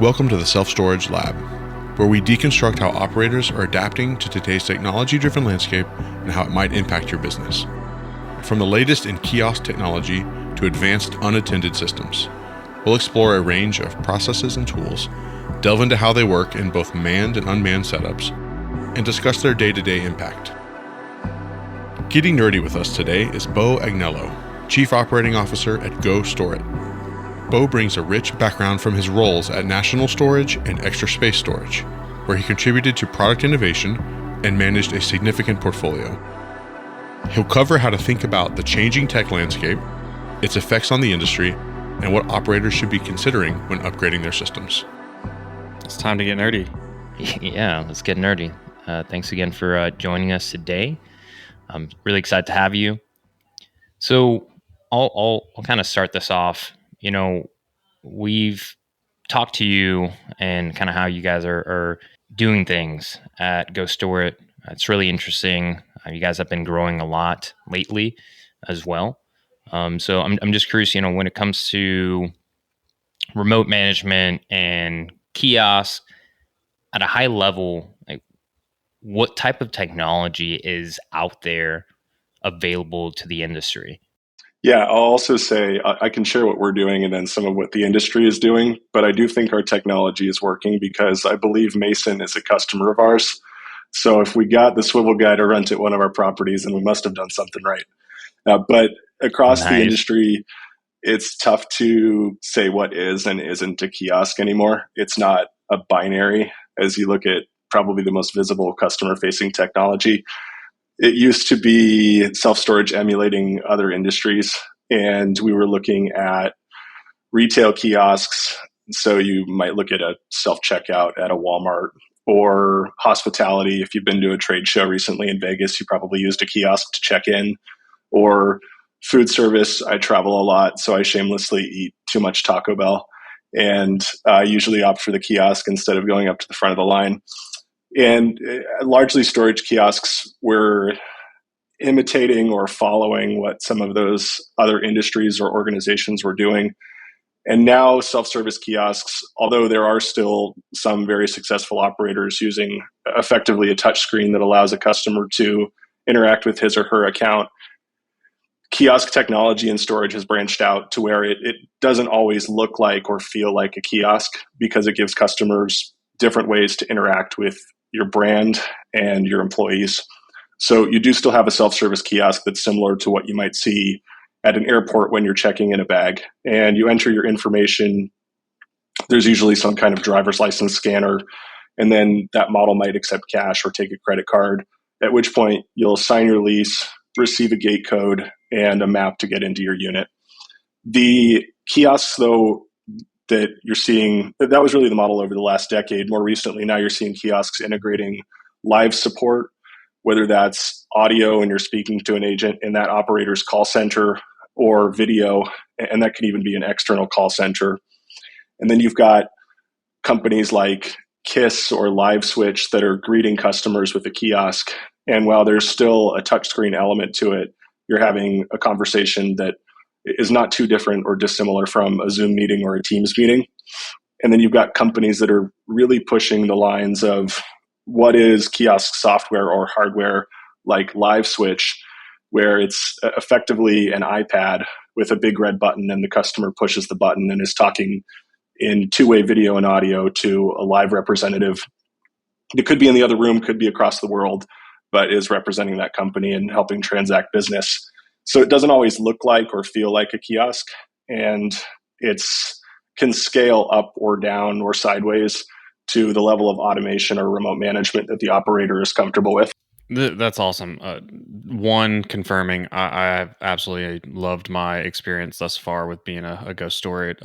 Welcome to the Self-Storage Lab, where we deconstruct how operators are adapting to today's technology-driven landscape and how it might impact your business. From the latest in kiosk technology to advanced unattended systems, we'll explore a range of processes and tools, delve into how they work in both manned and unmanned setups, and discuss their day-to-day impact. Getting nerdy with us today is Beau Agnello, Chief Operating Officer at Go Store It. Beau brings a rich background from his roles at National Storage and Extra Space Storage, where he contributed to product innovation and managed a significant portfolio. He'll cover how to think about the changing tech landscape, its effects on the industry, and what operators should be considering when upgrading their systems. It's time to get nerdy. Yeah, let's get nerdy. Thanks again for joining us today. I'm really excited to have you. So I'll kind of start this off. You know, we've talked to you and kind of how you guys are doing things at Go Store It. It's really interesting. You guys have been growing a lot lately as well. So I'm just curious, when it comes to remote management and kiosks at a high level, like what type of technology is out there available to the industry? Yeah, I'll also say I can share what we're doing and then some of what the industry is doing, but I do think our technology is working because I believe Mason is a customer of ours. So if we got the swivel guy to rent at one of our properties, then we must have done something right. But across the industry, it's tough to say what is and isn't a kiosk anymore. It's not a binary as you look at probably the most visible customer-facing technology. It used to be self-storage emulating other industries, and we were looking at retail kiosks. So you might look at a self-checkout at a Walmart, or hospitality. If you've been to a trade show recently in Vegas, you probably used a kiosk to check in, or food service. I travel a lot, so I shamelessly eat too much Taco Bell, and I usually opt for the kiosk instead of going up to the front of the line. And largely storage kiosks were imitating or following what some of those other industries or organizations were doing. And now self-service kiosks, although there are still some very successful operators using effectively a touch screen that allows a customer to interact with his or her account, kiosk technology in storage has branched out to where it doesn't always look like or feel like a kiosk because it gives customers different ways to interact with your brand and your employees. So you do still have a self-service kiosk that's similar to what you might see at an airport when you're checking in a bag, and you enter your information. There's usually some kind of driver's license scanner, and then that model might accept cash or take a credit card, at which point you'll sign your lease, receive a gate code, and a map to get into your unit. The kiosks, though, that you're seeing, that was really the model over the last decade. More recently, now you're seeing kiosks integrating live support, whether that's audio and you're speaking to an agent in that operator's call center, or video, and that can even be an external call center. And then you've got companies like Kiss or LiveSwitch that are greeting customers with a kiosk. And while there's still a touchscreen element to it, you're having a conversation that is not too different or dissimilar from a Zoom meeting or a Teams meeting. And then you've got companies that are really pushing the lines of what is kiosk software or hardware, like LiveSwitch, where it's effectively an iPad with a big red button, and the customer pushes the button and is talking in two-way video and audio to a live representative. It could be in the other room, could be across the world, but is representing that company and helping transact business. So it doesn't always look like or feel like a kiosk, and it's can scale up or down or sideways to the level of automation or remote management that the operator is comfortable with. That's awesome. One, confirming, I've absolutely loved my experience thus far with being a Go Store It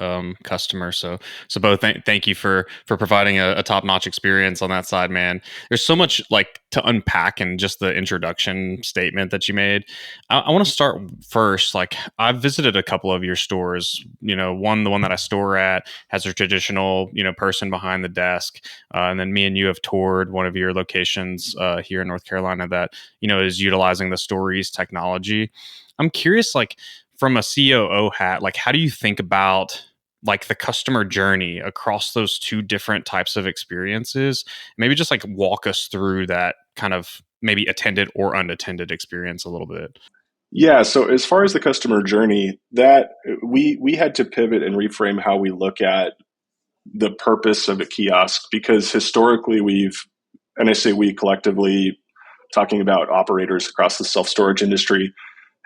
customer. So both thank you for providing a top-notch experience on that side, man. There's so much like to unpack in just the introduction statement that you made. I want to start first. Like, I've visited a couple of your stores. The one that I store at has a traditional, person behind the desk. And then me and you have toured one of your locations here in North Carolina that is utilizing the Stories technology. I'm curious, like from a COO hat, like how do you think about like the customer journey across those two different types of experiences? Maybe just like walk us through that kind of maybe attended or unattended experience a little bit. Yeah, so as far as the customer journey, that we had to pivot and reframe how we look at the purpose of a kiosk, because historically and I say we collectively, talking about operators across the self-storage industry,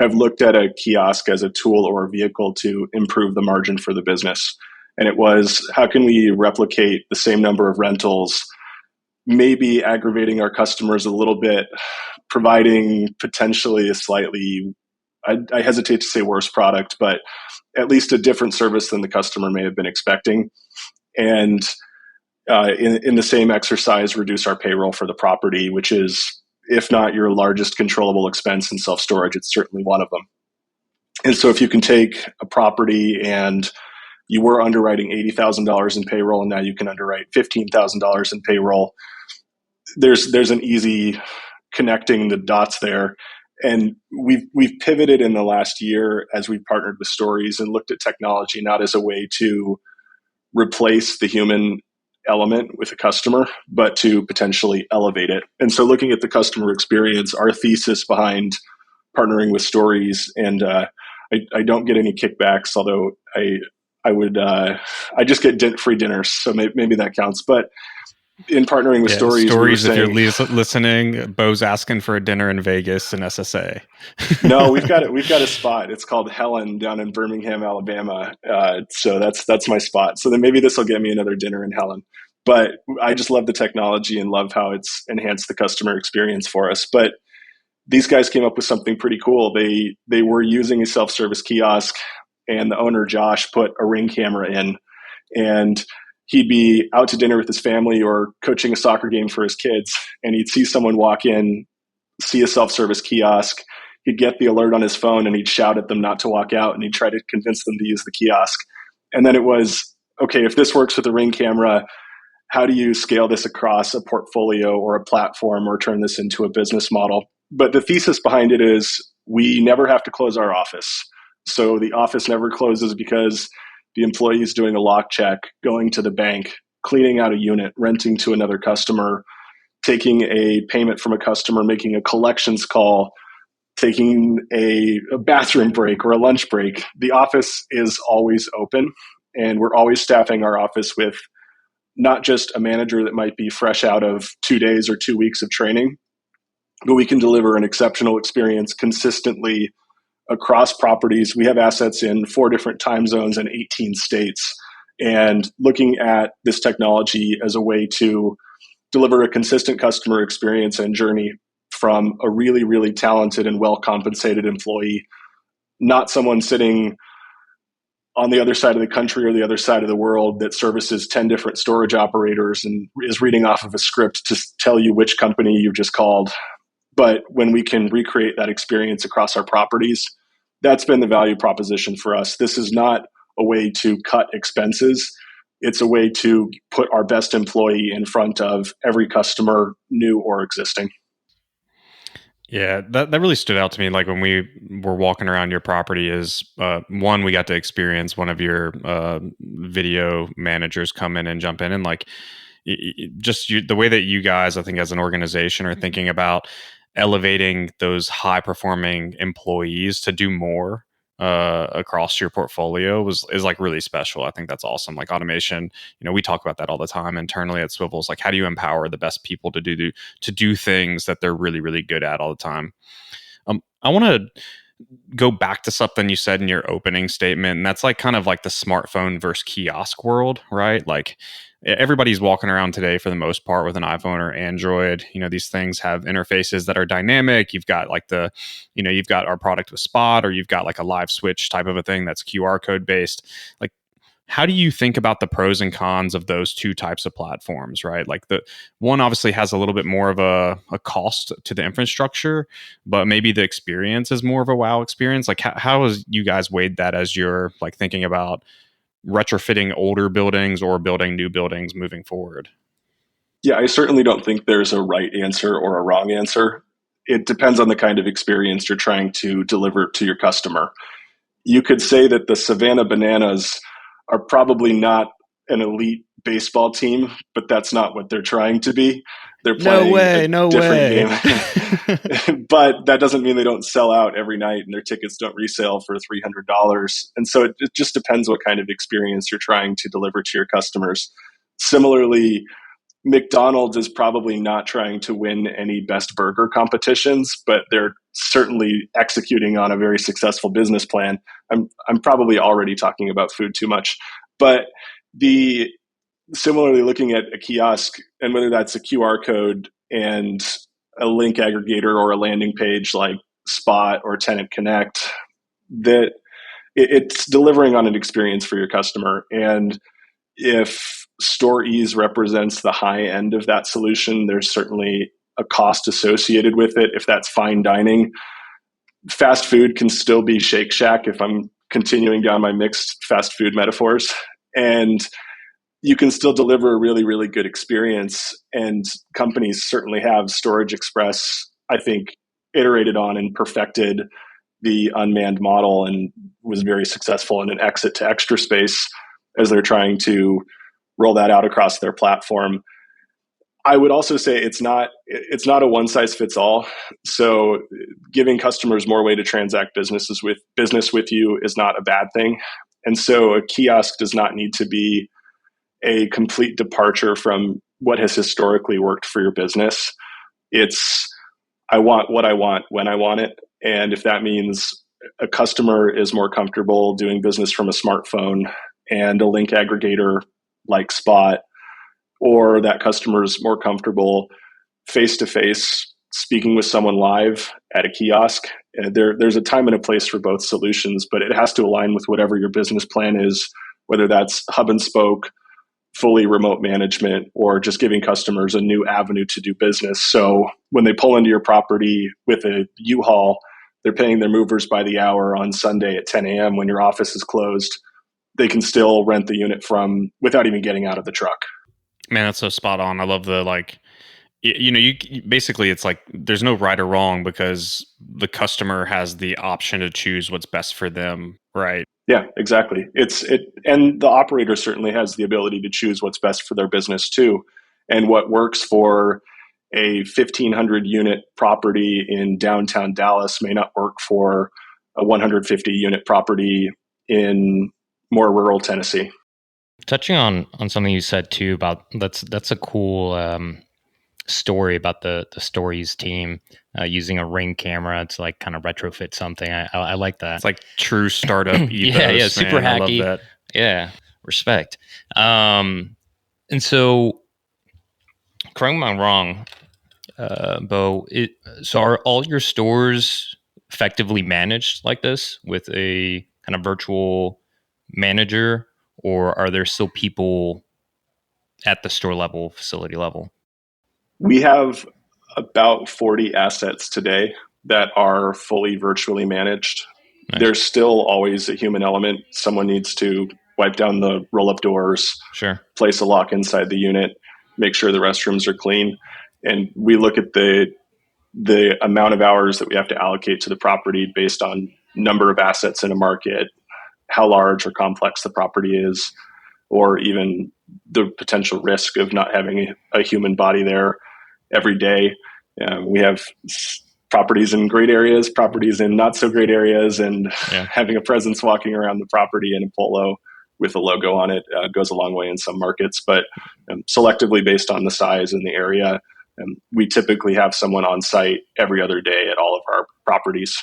have looked at a kiosk as a tool or a vehicle to improve the margin for the business. And it was, how can we replicate the same number of rentals, maybe aggravating our customers a little bit, providing potentially a slightly, I hesitate to say worse product, but at least a different service than the customer may have been expecting. And in the same exercise, reduce our payroll for the property, which is, if not your largest controllable expense in self-storage, it's certainly one of them. And so if you can take a property and you were underwriting $80,000 in payroll, and now you can underwrite $15,000 in payroll, there's an easy connecting the dots there. And we've pivoted in the last year as we've partnered with Stories and looked at technology not as a way to replace the human element with a customer, but to potentially elevate it. And so looking at the customer experience, our thesis behind partnering with Stories, and I don't get any kickbacks, although I just get free dinners, so maybe that counts. But in partnering with Stories, Stories. If you're listening, Beau's asking for a dinner in Vegas and SSA. No, we've got a spot. It's called Helen down in Birmingham, Alabama. So that's my spot. So then maybe this will get me another dinner in Helen. But I just love the technology and love how it's enhanced the customer experience for us. But these guys came up with something pretty cool. They were using a self-service kiosk, and the owner, Josh, put a Ring camera in, and he'd be out to dinner with his family or coaching a soccer game for his kids, and he'd see someone walk in, see a self-service kiosk. He'd get the alert on his phone and he'd shout at them not to walk out, and he'd try to convince them to use the kiosk. And then it was, okay, if this works with a Ring camera, how do you scale this across a portfolio or a platform or turn this into a business model? But the thesis behind it is we never have to close our office. So the office never closes because the employee is doing a lock check, going to the bank, cleaning out a unit, renting to another customer, taking a payment from a customer, making a collections call, taking a bathroom break or a lunch break. The office is always open, and we're always staffing our office with not just a manager that might be fresh out of 2 days or 2 weeks of training, but we can deliver an exceptional experience consistently across properties. We have assets in 4 different time zones and 18 states. And looking at this technology as a way to deliver a consistent customer experience and journey from a really, really talented and well-compensated employee, not someone sitting on the other side of the country or the other side of the world that services 10 different storage operators and is reading off of a script to tell you which company you've just called. But when we can recreate that experience across our properties, that's been the value proposition for us. This is not a way to cut expenses. It's a way to put our best employee in front of every customer, new or existing. Yeah, that really stood out to me. Like when we were walking around your property, is one, we got to experience one of your video managers come in and jump in, and like the way that you guys, I think, as an organization, are thinking about elevating those high performing employees to do more across your portfolio is like really special. I think that's awesome. Like automation, we talk about that all the time internally at Swivels. Like, how do you empower the best people to do things that they're really, really good at all the time? I want to go back to something you said in your opening statement, and that's like kind of like the smartphone versus kiosk world, right? Like everybody's walking around today for the most part with an iPhone or Android. These things have interfaces that are dynamic. You've got like you've got our product with Spot, or you've got like a live switch type of a thing that's QR code based. Like, how do you think about the pros and cons of those two types of platforms, right? Like the one obviously has a little bit more of a cost to the infrastructure, but maybe the experience is more of a wow experience. Like how has you guys weighed that as you're like thinking about retrofitting older buildings or building new buildings moving forward? Yeah, I certainly don't think there's a right answer or a wrong answer. It depends on the kind of experience you're trying to deliver to your customer. You could say that the Savannah Bananas are probably not an elite baseball team, but that's not what they're trying to be. They're playing a different game. But that doesn't mean they don't sell out every night and their tickets don't resale for $300. And so it just depends what kind of experience you're trying to deliver to your customers. Similarly, McDonald's is probably not trying to win any best burger competitions, but they're certainly executing on a very successful business plan. I'm probably already talking about food too much, but similarly looking at a kiosk, and whether that's a QR code and a link aggregator or a landing page like Spot or Tenant Connect, that it's delivering on an experience for your customer. And if store ease represents the high end of that solution, there's certainly a cost associated with it. If that's fine dining, fast food can still be Shake Shack, if I'm continuing down my mixed fast food metaphors. And you can still deliver a really, really good experience. And companies certainly have. Storage Express, I think, iterated on and perfected the unmanned model and was very successful in an exit to Extra Space as they're trying to roll that out across their platform. I would also say it's not a one size fits all. So giving customers more way to transact business with you is not a bad thing. And so a kiosk does not need to be a complete departure from what has historically worked for your business. It's, I want what I want when I want it. And if that means a customer is more comfortable doing business from a smartphone and a link aggregator like Spot, or that customer is more comfortable face-to-face speaking with someone live at a kiosk, there's a time and a place for both solutions, but it has to align with whatever your business plan is, whether that's hub and spoke, fully remote management, or just giving customers a new avenue to do business. So when they pull into your property with a U-Haul, they're paying their movers by the hour on Sunday at 10 a.m. when your office is closed. They can still rent the unit from without even getting out of the truck. Man, that's so spot on. I love the you basically, it's like there's no right or wrong because the customer has the option to choose what's best for them, right? Yeah, exactly. And the operator certainly has the ability to choose what's best for their business too. And what works for a 1,500 unit property in downtown Dallas may not work for a 150 unit property in more rural Tennessee. Touching on something you said too about that's a cool story about the Stories team using a Ring camera to like kind of retrofit something. I like that. It's like true startup ethos. yeah, super man. hacky. I love that. Yeah, respect. And so, correct me if I'm wrong, Beau. So are all your stores effectively managed like this with a kind of virtual manager, or are there still people at the store level, facility level? We have about 40 assets today that are fully virtually managed. Nice. There's still always a human element. Someone needs to wipe down the roll-up doors, sure, place a lock inside the unit, make sure the restrooms are clean. And we look at the amount of hours that we have to allocate to the property based on number of assets in a market, how large or complex the property is, or even the potential risk of not having a human body there every day. We have properties in great areas, properties in not so great areas, and having a presence walking around the property in a polo with a logo on it goes a long way in some markets, but selectively based on the size and the area. We typically have someone on site every other day at all of our properties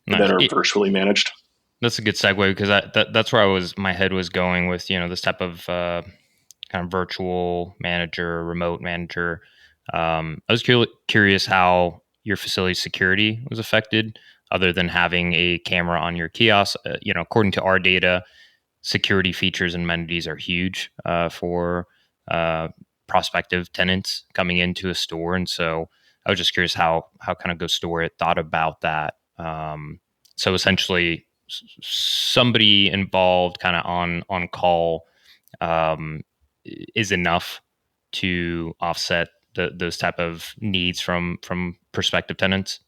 that are virtually managed. That's a good segue because that's where my head was going with, this type of kind of virtual manager, remote manager. I was curious how your facility security was affected other than having a camera on your kiosk. According to our data, security features and amenities are huge for prospective tenants coming into a store. And so I was just curious how kind of Go Store it thought about that. So essentially somebody involved kind of on call is enough to offset those type of needs from prospective tenants.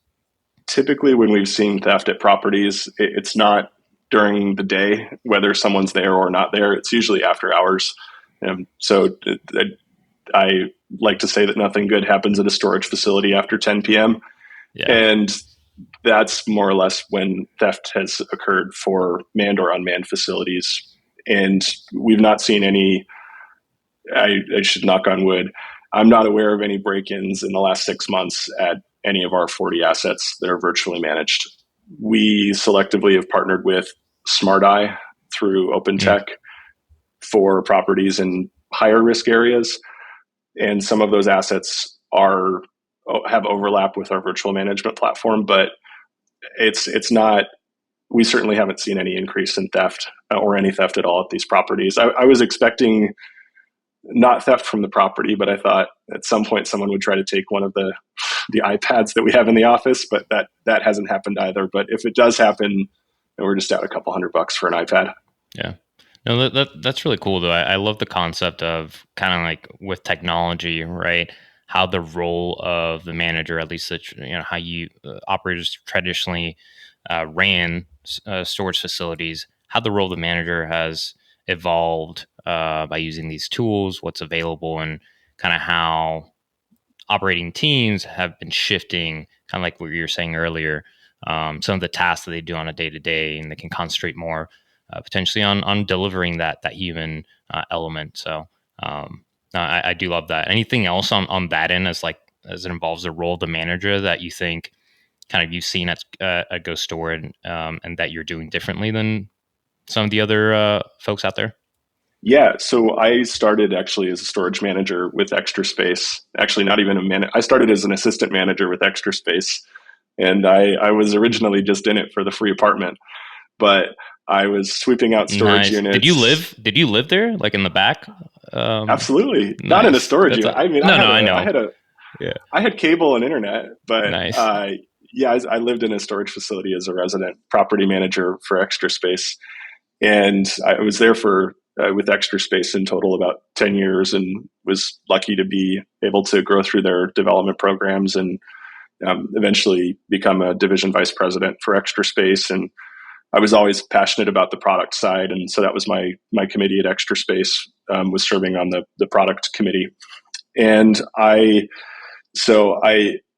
Typically when we've seen theft at properties, it's not during the day, whether someone's there or not there. It's usually after hours. So I like to say that nothing good happens at a storage facility after 10 p.m. Yeah. And that's more or less when theft has occurred for manned or unmanned facilities. And we've not seen any, I should knock on wood, I'm not aware of any break-ins in the last 6 months at any of our 40 assets that are virtually managed. We selectively have partnered with Smart Eye through OpenCheck for properties in higher risk areas. And some of those assets have overlap with our virtual management platform, but it's not, we certainly haven't seen any increase in theft or any theft at all at these properties. I was expecting not theft from the property, but I thought at some point someone would try to take one of the iPads that we have in the office, but that hasn't happened either. But if it does happen, we're just out a couple $100 for an iPad. Yeah. No, that's really cool though. I love the concept of kind of like with technology, right? How the role of the manager, at least how you operators traditionally ran storage facilities, how the role of the manager has evolved by using these tools, what's available, and kind of how operating teams have been shifting, kind of like what you were saying earlier, some of the tasks that they do on a day-to-day, and they can concentrate more potentially on delivering that human element. So I do love that. Anything else on that end as it involves the role of the manager that you think kind of you've seen at Go Store and that you're doing differently than some of the other folks out there? Yeah, so I started actually as a storage manager with Extra Space. Actually, not even I started as an assistant manager with Extra Space, and I was originally just in it for the free apartment, but I was sweeping out storage units. Did you live there, like in the back? Absolutely, not in a storage unit. I mean, I know. I had cable and internet, but nice. I lived in a storage facility as a resident property manager for Extra Space, and I was there for with Extra Space in total about 10 years, and was lucky to be able to grow through their development programs and eventually become a division vice president for Extra Space. And I was always passionate about the product side, and so that was my committee at Extra Space, was serving on the product committee. And I've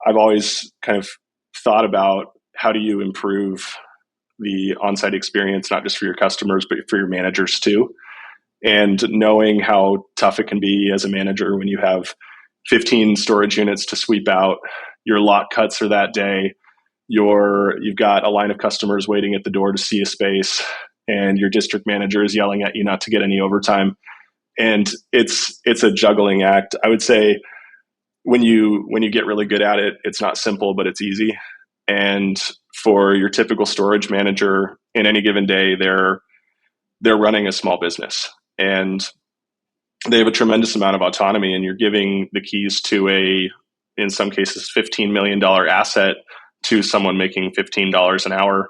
always kind of thought about how do you improve the on-site experience, not just for your customers, but for your managers too. And knowing how tough it can be as a manager when you have 15 storage units to sweep out, your lot cuts are that day, you've got a line of customers waiting at the door to see a space, and your district manager is yelling at you not to get any overtime. And it's a juggling act. I would say when you get really good at it, it's not simple, but it's easy. And for your typical storage manager, in any given day, they're running a small business, and they have a tremendous amount of autonomy, and you're giving the keys to in some cases, $15 million asset to someone making $15 an hour.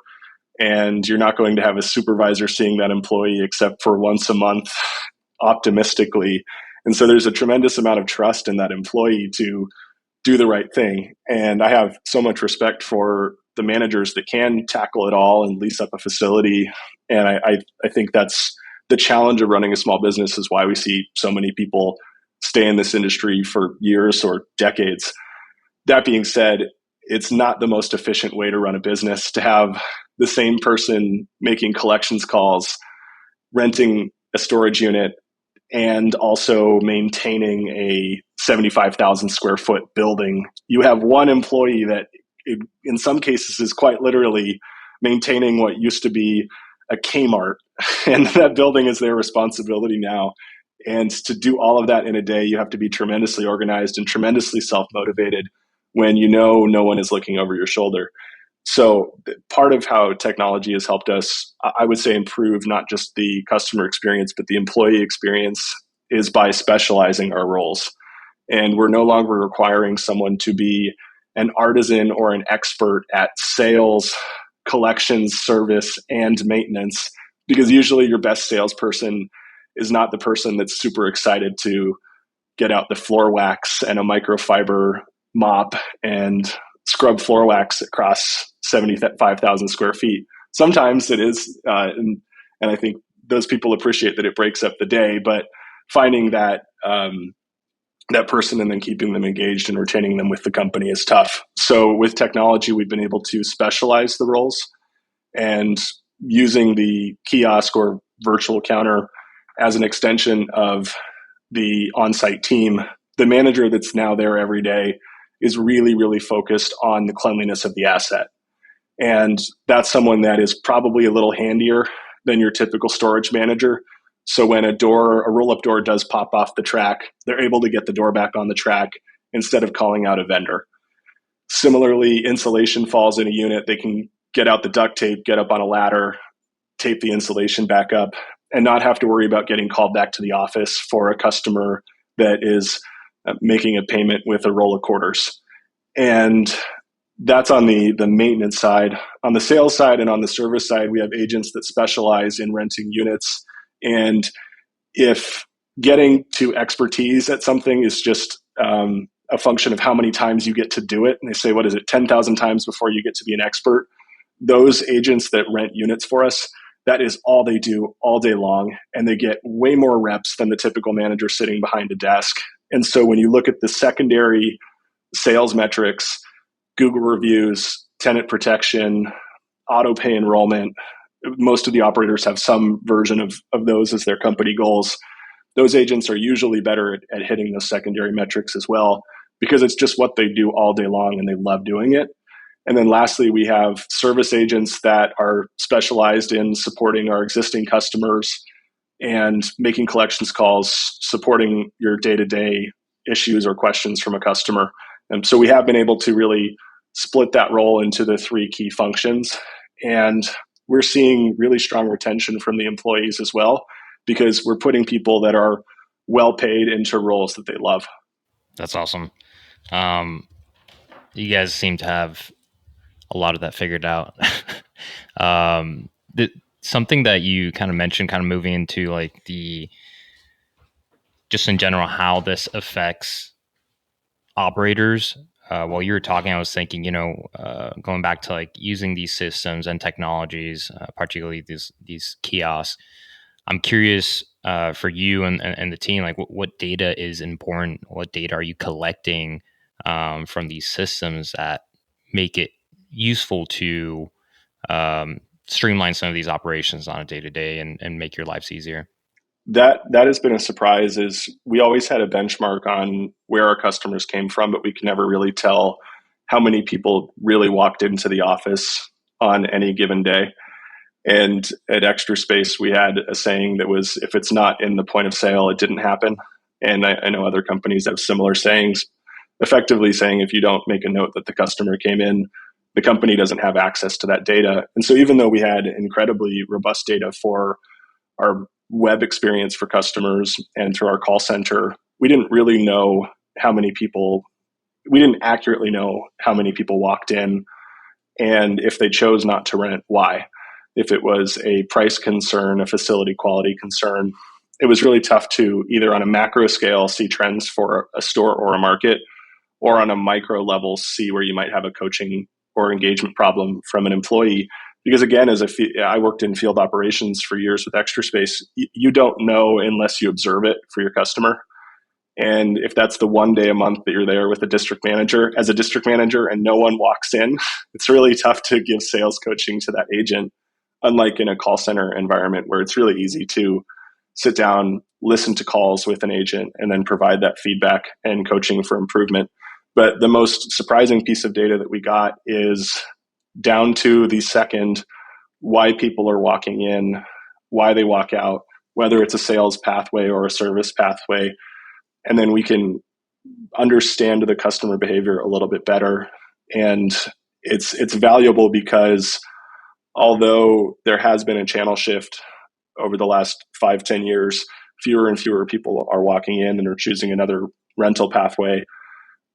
And you're not going to have a supervisor seeing that employee except for once a month, optimistically. And so there's a tremendous amount of trust in that employee to do the right thing. And I have so much respect for the managers that can tackle it all and lease up a facility. And I think that's the challenge of running a small business, is why we see so many people stay in this industry for years or decades. That being said, it's not the most efficient way to run a business to have the same person making collections calls, renting a storage unit, and also maintaining a 75,000 square foot building. You have one employee that in some cases is quite literally maintaining what used to be a Kmart, and that building is their responsibility now. And to do all of that in a day, you have to be tremendously organized and tremendously self-motivated when you know no one is looking over your shoulder. So part of how technology has helped us, I would say, improve not just the customer experience, but the employee experience, is by specializing our roles. And we're no longer requiring someone to be an artisan or an expert at sales, collections, service, and maintenance, because usually your best salesperson is not the person that's super excited to get out the floor wax and a microfiber mop and scrub floor wax across 75,000 square feet. Sometimes it is, and I think those people appreciate that it breaks up the day, but finding that that person and then keeping them engaged and retaining them with the company is tough. So with technology, we've been able to specialize the roles, and using the kiosk or virtual counter as an extension of the on-site team, the manager that's now there every day is really, really focused on the cleanliness of the asset. And that's someone that is probably a little handier than your typical storage manager. So when a roll-up door does pop off the track, they're able to get the door back on the track instead of calling out a vendor. Similarly, insulation falls in a unit, they can get out the duct tape, get up on a ladder, tape the insulation back up, and not have to worry about getting called back to the office for a customer that is making a payment with a roll of quarters. And that's on the maintenance side. On the sales side and on the service side, we have agents that specialize in renting units. And if getting to expertise at something is just a function of how many times you get to do it, and they say, what is it, 10,000 times before you get to be an expert, those agents that rent units for us, that is all they do all day long. And they get way more reps than the typical manager sitting behind a desk. And so when you look at the secondary sales metrics, Google reviews, tenant protection, auto pay enrollment, most of the operators have some version of those as their company goals. Those agents are usually better at hitting those secondary metrics as well, because it's just what they do all day long and they love doing it. And then lastly, we have service agents that are specialized in supporting our existing customers and making collections calls, supporting your day-to-day issues or questions from a customer. And so we have been able to really split that role into the three key functions. And we're seeing really strong retention from the employees as well, because we're putting people that are well paid into roles that they love. That's awesome. You guys seem to have a lot of that figured out. Something that you kind of mentioned, kind of moving into like just in general, how this affects operators. While you were talking, I was thinking, going back to like using these systems and technologies, particularly these kiosks. I'm curious for you and the team, like what data is important? What data are you collecting from these systems that make it useful to streamline some of these operations on a day-to-day and make your lives easier? That has been a surprise. Is we always had a benchmark on where our customers came from, but we could never really tell how many people really walked into the office on any given day. And at Extra Space, we had a saying that was, if it's not in the point of sale, it didn't happen. And I know other companies have similar sayings, effectively saying if you don't make a note that the customer came in, the company doesn't have access to that data. And so even though we had incredibly robust data for our web experience for customers and through our call center, we didn't accurately know how many people walked in, and if they chose not to rent, why. If it was a price concern, a facility quality concern, it was really tough to either on a macro scale see trends for a store or a market, or on a micro level see where you might have a coaching or engagement problem from an employee. Because again, I worked in field operations for years with Extra Space, you don't know unless you observe it for your customer. And if that's the one day a month that you're there with a district manager, as a district manager, and no one walks in, it's really tough to give sales coaching to that agent, unlike in a call center environment where it's really easy to sit down, listen to calls with an agent, and then provide that feedback and coaching for improvement. But the most surprising piece of data that we got is down to the second, why people are walking in, why they walk out, whether it's a sales pathway or a service pathway. And then we can understand the customer behavior a little bit better. And it's valuable because although there has been a channel shift over the last 5-10 years, fewer and fewer people are walking in and are choosing another rental pathway.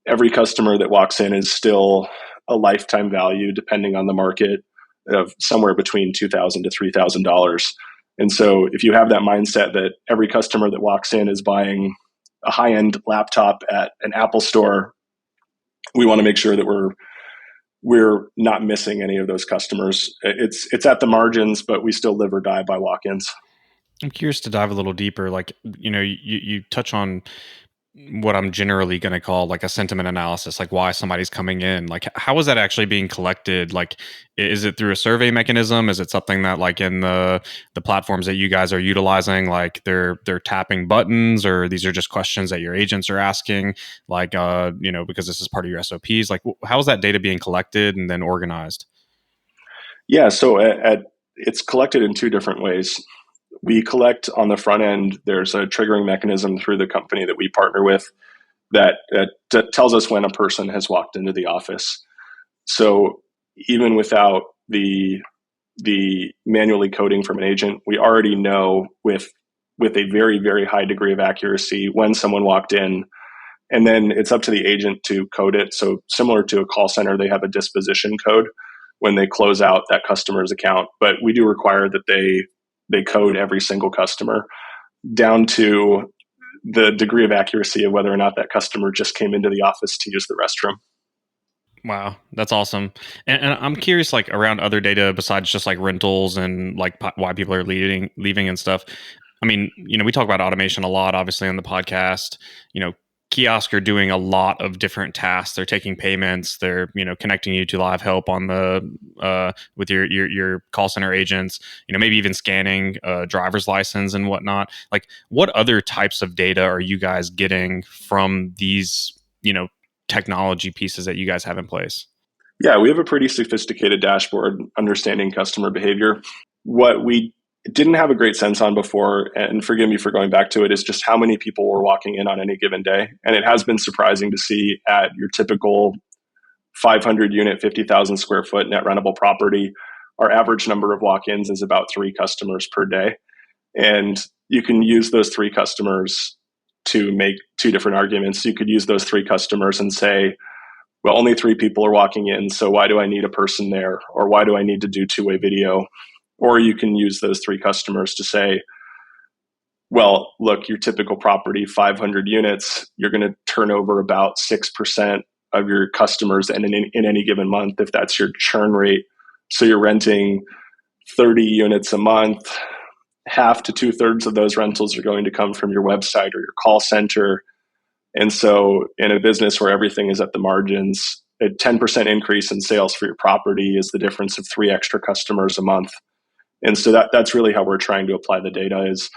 Every customer that walks in is still a lifetime value, depending on the market, of somewhere between $2,000 to $3,000. And so if you have that mindset that every customer that walks in is buying a high-end laptop at an Apple store, we want to make sure that we're not missing any of those customers. It's at the margins, but we still live or die by walk-ins. I'm curious to dive a little deeper. Like, you touch on what I'm generally going to call like a sentiment analysis, like why somebody's coming in. Like, how is that actually being collected? Like, is it through a survey mechanism? Is it something that like in the platforms that you guys are utilizing, like they're tapping buttons, or these are just questions that your agents are asking, like, because this is part of your SOPs? Like, how is that data being collected and then organized? Yeah, so it's collected in two different ways. We collect on the front end. There's a triggering mechanism through the company that we partner with that tells us when a person has walked into the office. So even without the manually coding from an agent, we already know with a very, very high degree of accuracy when someone walked in. And then it's up to the agent to code it. So similar to a call center, they have a disposition code when they close out that customer's account. But we do require that they code every single customer down to the degree of accuracy of whether or not that customer just came into the office to use the restroom. Wow, that's awesome. And I'm curious, like around other data besides just like rentals and like why people are leaving and stuff. I mean, we talk about automation a lot, obviously, on the podcast. Kiosk are doing a lot of different tasks. They're taking payments. They're connecting you to live help on the with your call center agents. Maybe even scanning driver's license and whatnot. Like, what other types of data are you guys getting from these technology pieces that you guys have in place? Yeah, we have a pretty sophisticated dashboard understanding customer behavior. What we didn't have a great sense on before, and forgive me for going back to it, is just how many people were walking in on any given day. And it has been surprising to see at your typical 500 unit, 50,000 square foot net rentable property, our average number of walk-ins is about 3 customers per day. And you can use those 3 customers to make 2 different arguments. You could use those 3 customers and say, well, only 3 people are walking in, so why do I need a person there? Or why do I need to do 2-way video? Or you can use those 3 customers to say, well, look, your typical property, 500 units, you're going to turn over about 6% of your customers in any given month, if that's your churn rate. So you're renting 30 units a month. Half to 2/3 of those rentals are going to come from your website or your call center. And so in a business where everything is at the margins, a 10% increase in sales for your property is the difference of 3 extra customers a month. And so that's really how we're trying to apply the data, is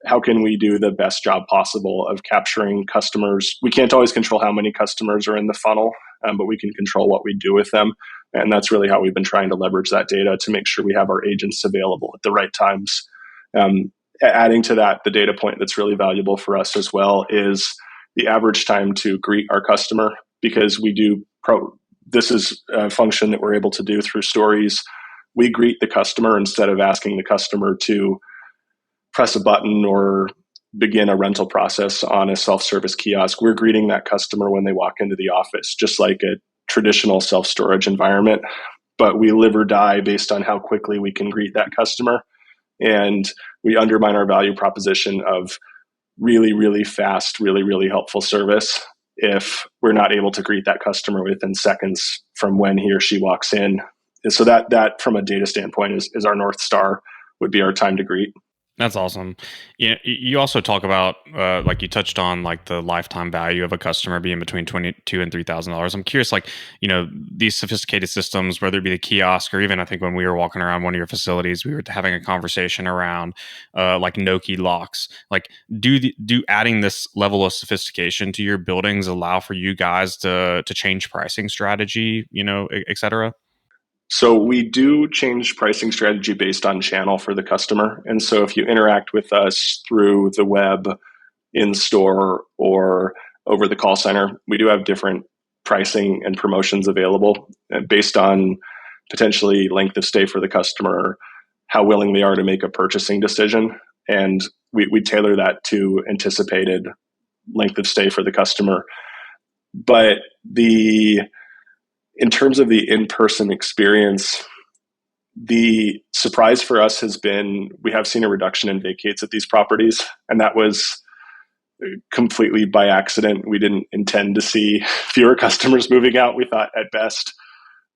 how can we do the best job possible of capturing customers? We can't always control how many customers are in the funnel, but we can control what we do with them. And that's really how we've been trying to leverage that data to make sure we have our agents available at the right times. Adding to that, the data point that's really valuable for us as well is the average time to greet our customer, because this is a function that we're able to do through stories. We greet the customer instead of asking the customer to press a button or begin a rental process on a self-service kiosk. We're greeting that customer when they walk into the office, just like a traditional self-storage environment. But we live or die based on how quickly we can greet that customer. And we undermine our value proposition of really, really fast, really, really helpful service if we're not able to greet that customer within seconds from when he or she walks in. And so that from a data standpoint is our North Star, would be our time to greet. That's awesome. You also talk about, like you touched on, like the lifetime value of a customer being between $22,000 and $3,000. I'm curious, like, these sophisticated systems, whether it be the kiosk or even I think when we were walking around one of your facilities, we were having a conversation around like no-key locks. Like, do adding this level of sophistication to your buildings allow for you guys to change pricing strategy, et cetera? So we do change pricing strategy based on channel for the customer. And so if you interact with us through the web, in store, or over the call center, we do have different pricing and promotions available based on potentially length of stay for the customer, how willing they are to make a purchasing decision. And we tailor that to anticipated length of stay for the customer. But in terms of the in-person experience, the surprise for us has been we have seen a reduction in vacates at these properties, and that was completely by accident. We didn't intend to see fewer customers moving out. We thought at best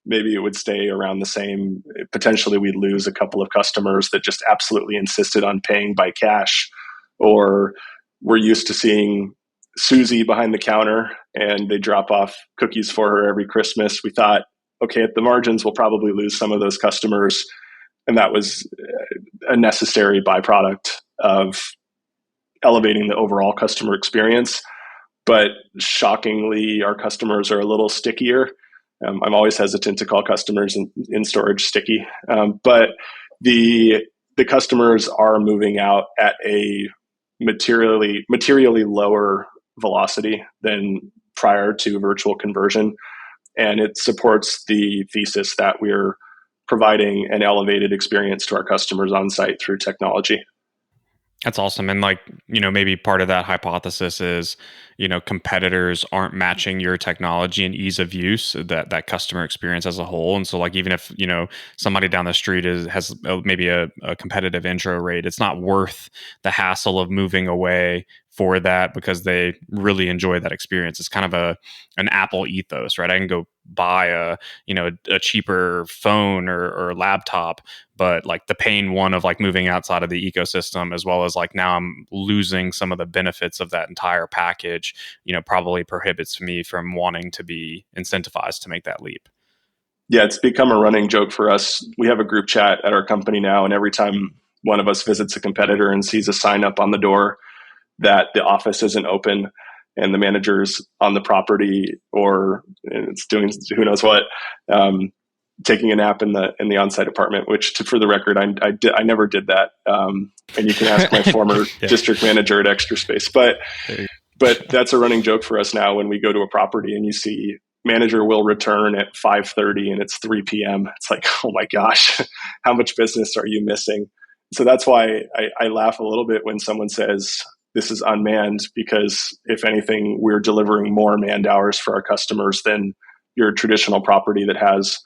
maybe it would stay around the same. Potentially, we'd lose a couple of customers that just absolutely insisted on paying by cash, or we're used to seeing Susie behind the counter and they drop off cookies for her every Christmas. We thought, okay, at the margins, we'll probably lose some of those customers. And that was a necessary byproduct of elevating the overall customer experience. But shockingly, our customers are a little stickier. I'm always hesitant to call customers in storage sticky, but the customers are moving out at a materially lower velocity than prior to virtual conversion, and it supports the thesis that we're providing an elevated experience to our customers on site through technology. That's awesome. And like, maybe part of that hypothesis is, competitors aren't matching your technology and ease of use, that customer experience as a whole. And so like, even if, somebody down the street has maybe a competitive intro rate, it's not worth the hassle of moving away for that because they really enjoy that experience. It's kind of an Apple ethos, right? I can go buy a cheaper phone or laptop, but like the pain one of like moving outside of the ecosystem, as well as like now I'm losing some of the benefits of that entire package, probably prohibits me from wanting to be incentivized to make that leap. Yeah, it's become a running joke for us. We have a group chat at our company now, and every time one of us visits a competitor and sees a sign up on the door that the office isn't open and the manager's on the property or it's doing who knows what, taking a nap in the on-site apartment, which for the record, I never did that. And you can ask my former district manager at Extra Space, but that's a running joke for us now when we go to a property and you see manager will return at 5:30 and it's 3 p.m. It's like, oh my gosh, how much business are you missing? So that's why I laugh a little bit when someone says this is unmanned, because if anything, we're delivering more manned hours for our customers than your traditional property that has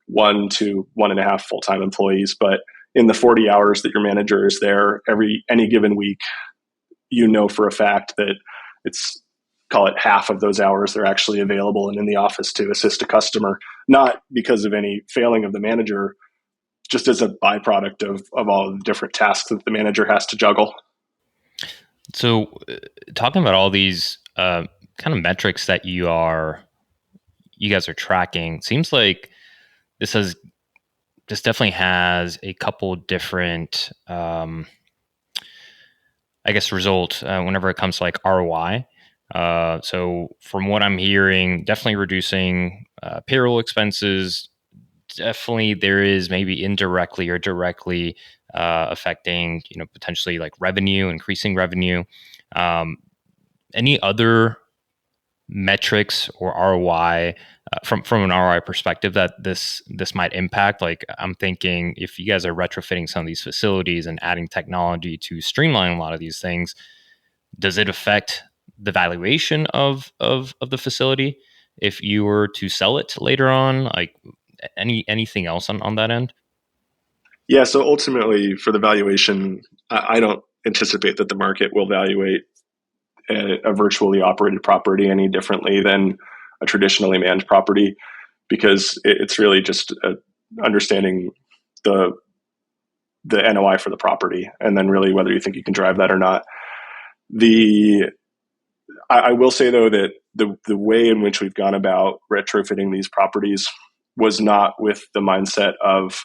1 to 1.5 full-time employees. But in the 40 hours that your manager is there any given week, for a fact that it's, call it half of those hours, they're actually available and in the office to assist a customer, not because of any failing of the manager, just as a byproduct of all the different tasks that the manager has to juggle. So talking about all these kind of metrics that you guys are tracking, seems like this definitely has a couple different, results whenever it comes to like ROI. So from what I'm hearing, definitely reducing payroll expenses. Definitely there is maybe indirectly or directly affecting, potentially like revenue, increasing revenue. Any other metrics or ROI from an ROI perspective that this might impact? Like I'm thinking if you guys are retrofitting some of these facilities and adding technology to streamline a lot of these things, does it affect the valuation of the facility if you were to sell it later on? Like anything else on that end? Yeah, so ultimately for the valuation, I don't anticipate that the market will valuate a virtually operated property any differently than a traditionally manned property, because it's really just understanding the NOI for the property, and then really whether you think you can drive that or not. I will say though that the way in which we've gone about retrofitting these properties was not with the mindset of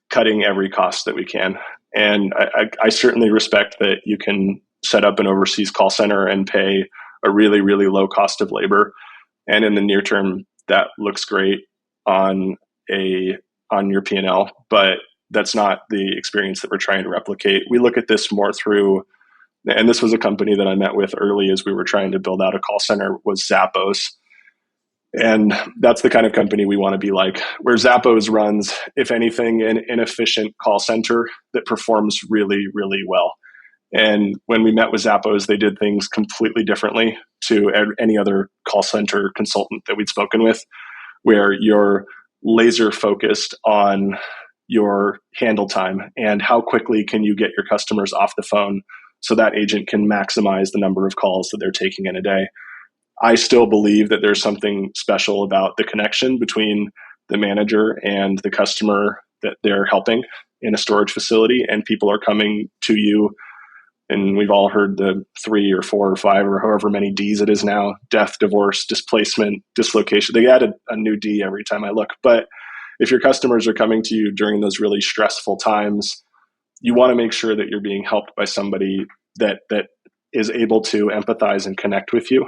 cutting every cost that we can. And I certainly respect that you can set up an overseas call center and pay a really, really low cost of labor. And in the near term, that looks great on your P&L, but that's not the experience that we're trying to replicate. We look at this more through, and this was a company that I met with early as we were trying to build out a call center, was Zappos. And that's the kind of company we want to be like, where Zappos runs, if anything, an inefficient call center that performs really, really well. And when we met with Zappos, they did things completely differently to any other call center consultant that we'd spoken with, where you're laser focused on your handle time and how quickly can you get your customers off the phone so that agent can maximize the number of calls that they're taking in a day. I still believe that there's something special about the connection between the manager and the customer that they're helping in a storage facility, and people are coming to you. And we've all heard the 3 or 4 or 5 or however many Ds it is now: death, divorce, displacement, dislocation. They added a new D every time I look. But if your customers are coming to you during those really stressful times, you want to make sure that you're being helped by somebody that is able to empathize and connect with you.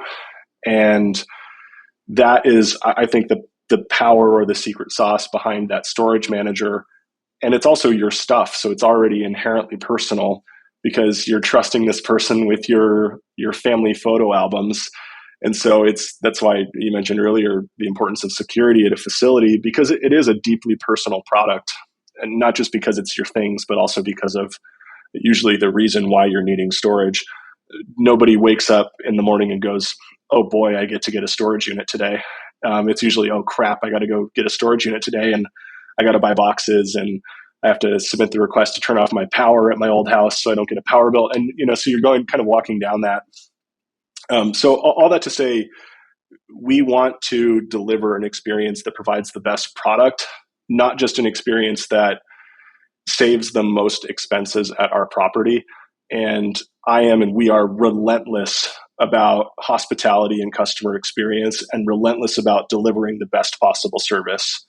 And that is, I think, the power or the secret sauce behind that storage manager. And it's also your stuff. So it's already inherently personal because you're trusting this person with your family photo albums. And so that's why you mentioned earlier the importance of security at a facility, because it is a deeply personal product. And not just because it's your things, but also because of usually the reason why you're needing storage. Nobody wakes up in the morning and goes, "Oh boy, I get to get a storage unit today." It's usually, "Oh crap, I got to go get a storage unit today, and I got to buy boxes, and I have to submit the request to turn off my power at my old house so I don't get a power bill." And so you're going kind of walking down that. So all that to say, we want to deliver an experience that provides the best product, not just an experience that saves the most expenses at our property. And we are relentless about hospitality and customer experience, and relentless about delivering the best possible service.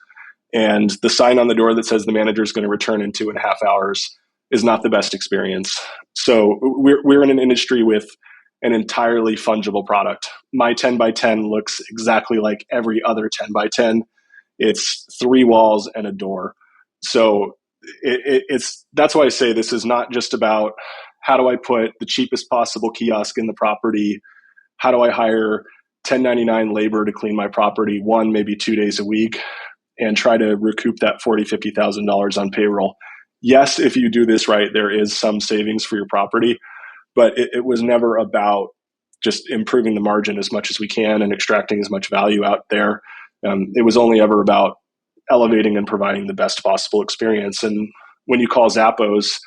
And the sign on the door that says the manager is going to return in 2.5 hours is not the best experience. So we're in an industry with an entirely fungible product. My 10 by 10 looks exactly like every other 10 by 10. It's 3 walls and a door. So that's why I say this is not just about how do I put the cheapest possible kiosk in the property, how do I hire 1099 labor to clean my property 1, maybe 2 days a week, and try to recoup that $40,000, $50,000 on payroll. Yes, if you do this right, there is some savings for your property, but it was never about just improving the margin as much as we can and extracting as much value out there. It was only ever about elevating and providing the best possible experience. And when you call Zappos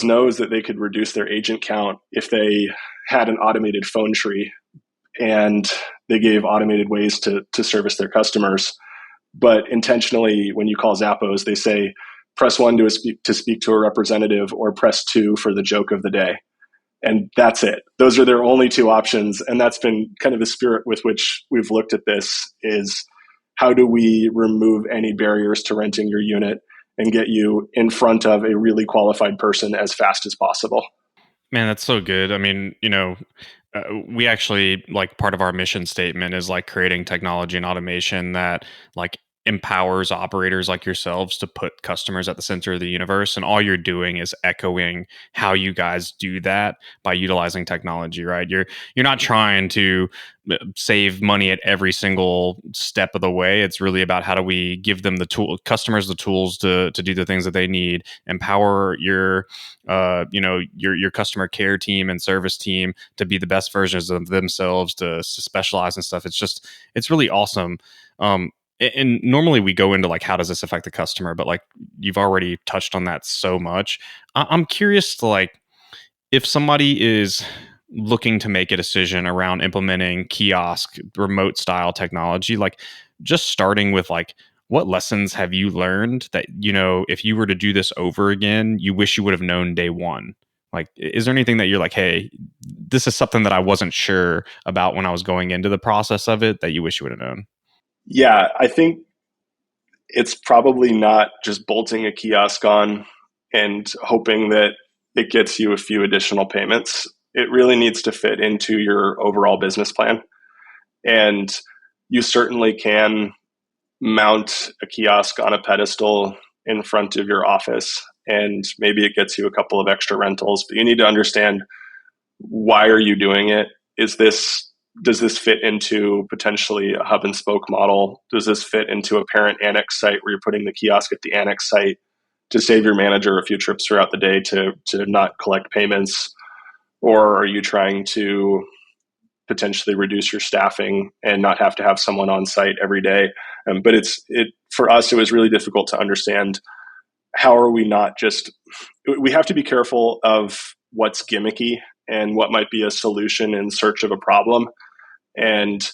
knows that they could reduce their agent count if they had an automated phone tree and they gave automated ways to service their customers. But intentionally, when you call Zappos, they say, press 1 to speak to a representative, or press 2 for the joke of the day. And that's it. Those are their only 2 options. And that's been kind of the spirit with which we've looked at this, is how do we remove any barriers to renting your unit and get you in front of a really qualified person as fast as possible. Man, that's so good. I mean, we actually, like, part of our mission statement is like creating technology and automation that like empowers operators like yourselves to put customers at the center of the universe. And all you're doing is echoing how you guys do that by utilizing technology, right? You're not trying to save money at every single step of the way. It's really about how do we give them customers the tools to do the things that they need, empower your customer care team and service team to be the best versions of themselves, to specialize in stuff. It's really awesome. And normally we go into like, how does this affect the customer? But like, you've already touched on that so much. I'm curious to like, if somebody is looking to make a decision around implementing kiosk remote style technology, like just starting with like, what lessons have you learned that, if you were to do this over again, you wish you would have known day one? Like, is there anything that you're like, hey, this is something that I wasn't sure about when I was going into the process of it that you wish you would have known? Yeah, I think it's probably not just bolting a kiosk on and hoping that it gets you a few additional payments. It really needs to fit into your overall business plan. And you certainly can mount a kiosk on a pedestal in front of your office, and maybe it gets you a couple of extra rentals, but you need to understand, why are you doing it? Does this fit into potentially a hub and spoke model? Does this fit into a parent annex site where you're putting the kiosk at the annex site to save your manager a few trips throughout the day to not collect payments? Or are you trying to potentially reduce your staffing and not have to have someone on site every day? But for us, it was really difficult to understand, how are we not just, we have to be careful of what's gimmicky and what might be a solution in search of a problem. And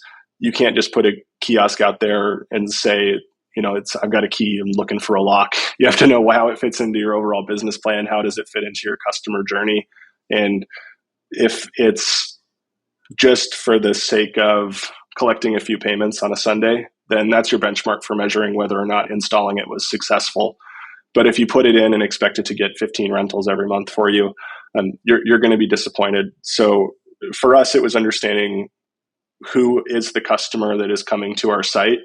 you can't just put a kiosk out there and say, I've got a key, I'm looking for a lock. You have to know how it fits into your overall business plan. How does it fit into your customer journey? And if it's just for the sake of collecting a few payments on a Sunday, then that's your benchmark for measuring whether or not installing it was successful. But if you put it in and expect it to get 15 rentals every month for you, you're going to be disappointed. So for us, it was understanding who is the customer that is coming to our site,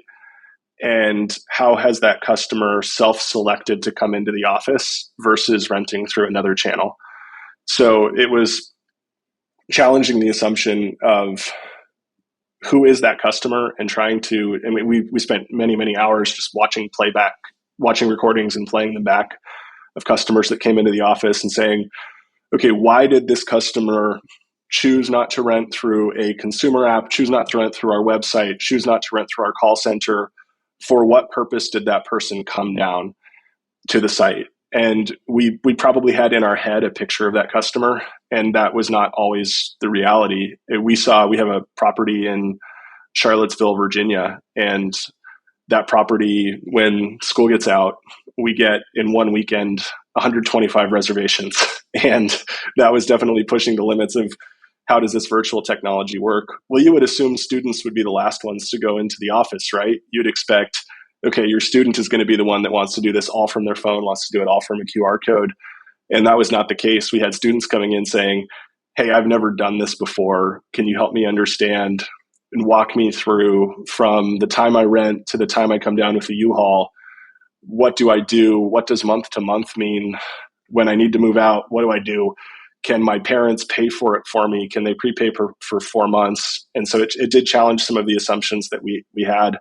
and how has that customer self-selected to come into the office versus renting through another channel. So it was challenging the assumption of who is that customer and trying to, I mean, we spent many, many hours just watching recordings and playing them back of customers that came into the office and saying, okay, why did this customer choose not to rent through a consumer app, choose not to rent through our website, choose not to rent through our call center? For what purpose did that person come down to the site? And we probably had in our head a picture of that customer, and that was not always the reality. We have a property in Charlottesville, Virginia, and that property, when school gets out, we get in one weekend 125 reservations. And that was definitely pushing the limits of how does this virtual technology work? Well, you would assume students would be the last ones to go into the office, right? You'd expect, okay, your student is going to be the one that wants to do this all from their phone, wants to do it all from a QR code. And that was not the case. We had students coming in saying, hey, I've never done this before. Can you help me understand and walk me through from the time I rent to the time I come down with the U-Haul? What do I do? What does month to month mean? When I need to move out, what do I do? Can my parents pay for it for me? Can they prepay for 4 months? And so it did challenge some of the assumptions that we had.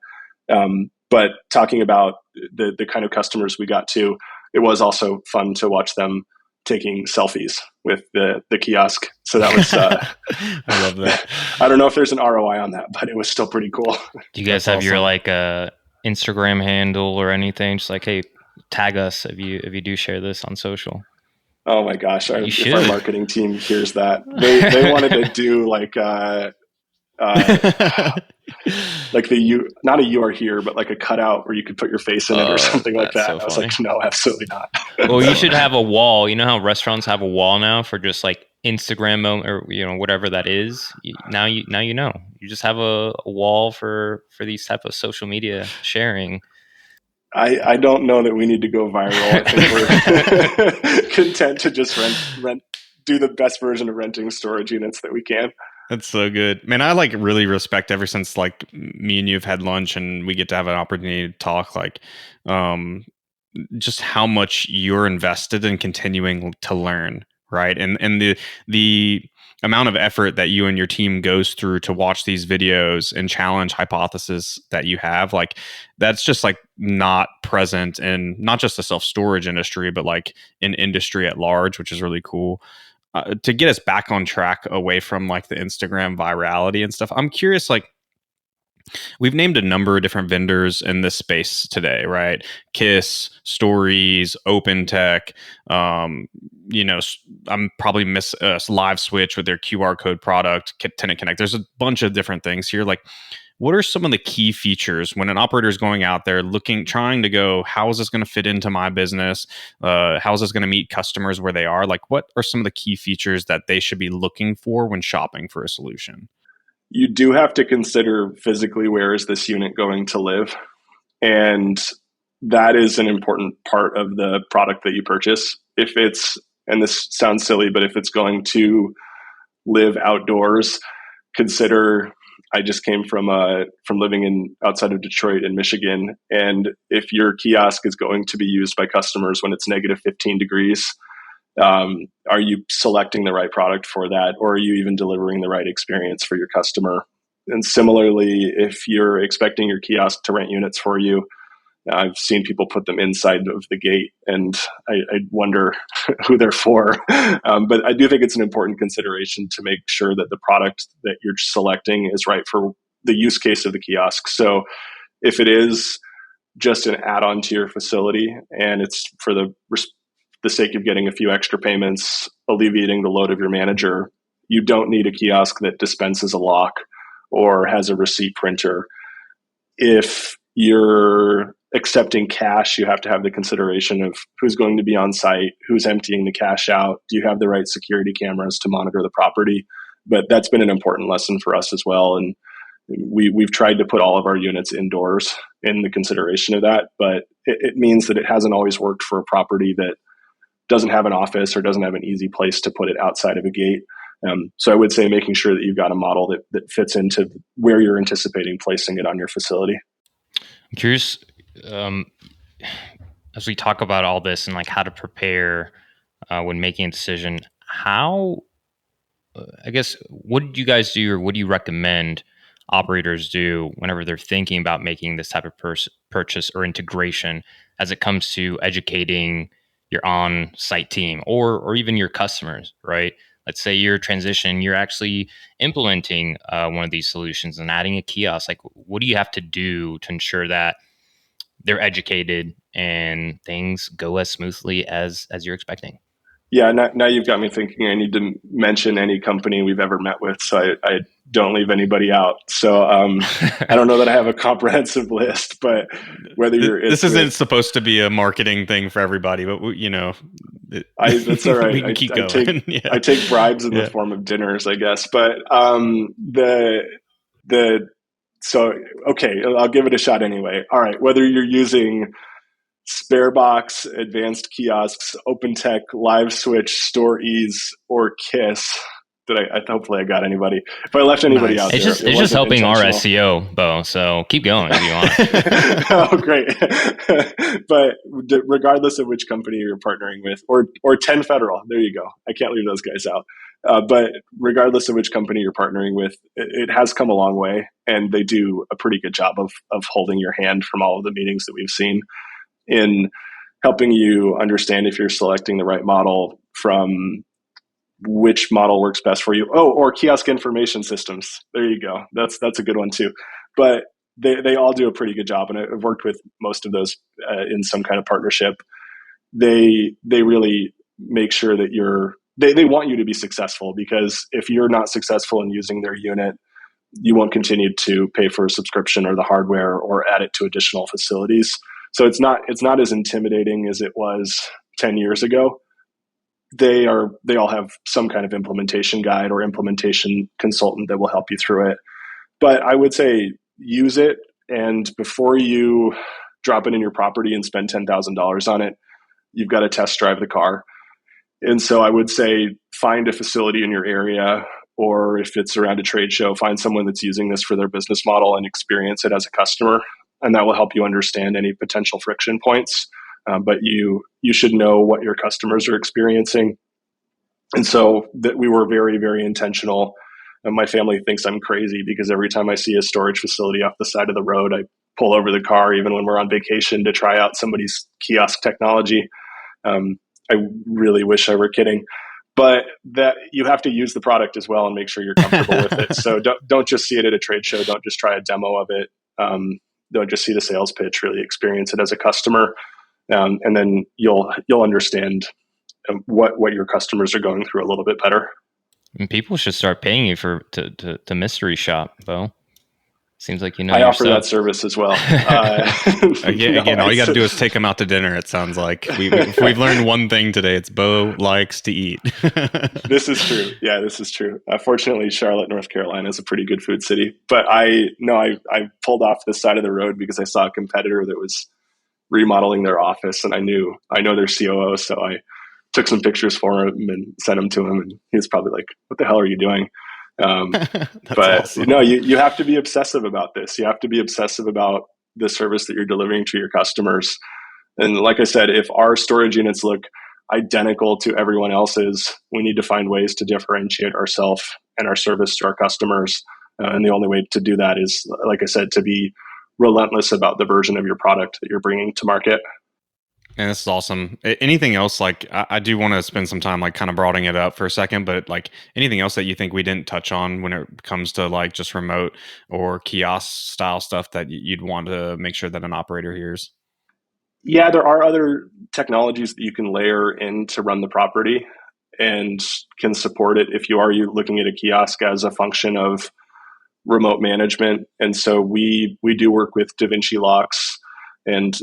But talking about the kind of customers we got to, it was also fun to watch them taking selfies with the kiosk. So that was, I love that. I don't know if there's an ROI on that, but it was still pretty cool. Do you guys have your Instagram handle or anything? Just like, hey, tag us if you do share this on social. Oh my gosh! If our marketing team hears that, they wanted to do like not a "you are here," but like a cutout where you could put your face in it or something like that. So I was like, no, absolutely not. Well, you should have a wall. You know how restaurants have a wall now for just like Instagram or whatever that is. Now you know. You just have a wall for these type of social media sharing. I don't know that we need to go viral. I think we're content to just rent, do the best version of renting storage units that we can. That's so good, man. I really respect ever since me and you have had lunch and we get to have an opportunity to talk, just how much you're invested in continuing to learn, right? And the amount of effort that you and your team goes through to watch these videos and challenge hypotheses that you have, that's just not present in not just the self-storage industry, but in industry at large, which is really cool. To get us back on track away from the Instagram virality and stuff, I'm curious, we've named a number of different vendors in this space today, right? Kiss, Stories, Open Tech, I'm probably miss Live Switch with their QR code product, Tenant Connect. There's a bunch of different things here. What are some of the key features when an operator is going out there trying to go, how is this going to fit into my business? How is this going to meet customers where they are? What are some of the key features that they should be looking for when shopping for a solution? You do have to consider physically where is this unit going to live. And that is an important part of the product that you purchase. If it's, and this sounds silly, but if it's going to live outdoors, consider, I just came from living outside of Detroit in Michigan. And if your kiosk is going to be used by customers when it's negative 15 degrees, are you selecting the right product for that? Or are you even delivering the right experience for your customer? And similarly, if you're expecting your kiosk to rent units for you, I've seen people put them inside of the gate, and I wonder who they're for. But I do think it's an important consideration to make sure that the product that you're selecting is right for the use case of the kiosk. So if it is just an add-on to your facility and it's for the sake of getting a few extra payments, alleviating the load of your manager, you don't need a kiosk that dispenses a lock or has a receipt printer. If you're accepting cash, you have to have the consideration of who's going to be on site, who's emptying the cash out, do you have the right security cameras to monitor the property? But that's been an important lesson for us as well. And we've tried to put all of our units indoors in the consideration of that, but it means that it hasn't always worked for a property that doesn't have an office or doesn't have an easy place to put it outside of a gate. So I would say making sure that you've got a model that fits into where you're anticipating placing it on your facility. I'm curious, as we talk about all this and like how to prepare when making a decision, how, I guess, what do you guys do, or what do you recommend operators do whenever they're thinking about making this type of purchase or integration as it comes to educating your on-site team or even your customers, right? Let's say you're transition, you're actually implementing one of these solutions and adding a kiosk. Like, what do you have to do to ensure that they're educated and things go as smoothly as you're expecting? Yeah, now you've got me thinking I need to mention any company we've ever met with, so I don't leave anybody out. So I don't know that I have a comprehensive list, but whether you're... This isn't supposed to be a marketing thing for everybody, but that's all right. We can keep going. I take bribes in the form of dinners, I guess. But so, okay, I'll give it a shot anyway. All right, whether you're using Sparebox, Advanced Kiosks, OpenTech, Live Switch, StoreEase, or KISS. Hopefully I got anybody. If I left anybody out, it's just helping our SEO, Beau. So keep going if you want. Oh, great! But regardless of which company you're partnering with, or 10 Federal, there you go. I can't leave those guys out. But regardless of which company you're partnering with, it has come a long way, and they do a pretty good job of holding your hand from all of the meetings that we've seen in helping you understand if you're selecting the right model, from which model works best for you. Oh, or kiosk information systems. There you go. That's a good one too. But they all do a pretty good job, and I've worked with most of those in some kind of partnership. They really make sure that they want you to be successful, because if you're not successful in using their unit, you won't continue to pay for a subscription or the hardware or add it to additional facilities. So it's not as intimidating as it was 10 years ago. They all have some kind of implementation guide or implementation consultant that will help you through it. But I would say use it, and before you drop it in your property and spend $10,000 on it, you've got to test drive the car. And so I would say find a facility in your area, or if it's around a trade show, find someone that's using this for their business model and experience it as a customer. And that will help you understand any potential friction points. But you should know what your customers are experiencing. And so that we were very, very intentional. And my family thinks I'm crazy because every time I see a storage facility off the side of the road, I pull over the car, even when we're on vacation, to try out somebody's kiosk technology. I really wish I were kidding. But that you have to use the product as well and make sure you're comfortable with it. So don't just see it at a trade show. Don't just try a demo of it. Don't just see the sales pitch. Really experience it as a customer, and then you'll understand what your customers are going through a little bit better. And people should start paying you to mystery shop, Beau. Seems like I offer that service as well. Again, all you got to do is take them out to dinner. It sounds like if we've learned one thing today, it's Beau likes to eat. This is true. Yeah, this is true. Fortunately, Charlotte, North Carolina is a pretty good food city. But I pulled off the side of the road because I saw a competitor that was remodeling their office, and I know their COO, so I took some pictures for him and sent them to him, and he was probably like, "What the hell are you doing?" But awesome. No, you have to be obsessive about this. You have to be obsessive about the service that you're delivering to your customers. And like I said, if our storage units look identical to everyone else's, we need to find ways to differentiate ourselves and our service to our customers. And the only way to do that is, like I said, to be relentless about the version of your product that you're bringing to market. And this is awesome. Anything else? Like, I do want to spend some time, like, kind of broadening it up for a second, but like anything else that you think we didn't touch on when it comes to like just remote or kiosk style stuff that you'd want to make sure that an operator hears? Yeah, there are other technologies that you can layer in to run the property and can support it if you are looking at a kiosk as a function of remote management. And so we do work with DaVinci Locks and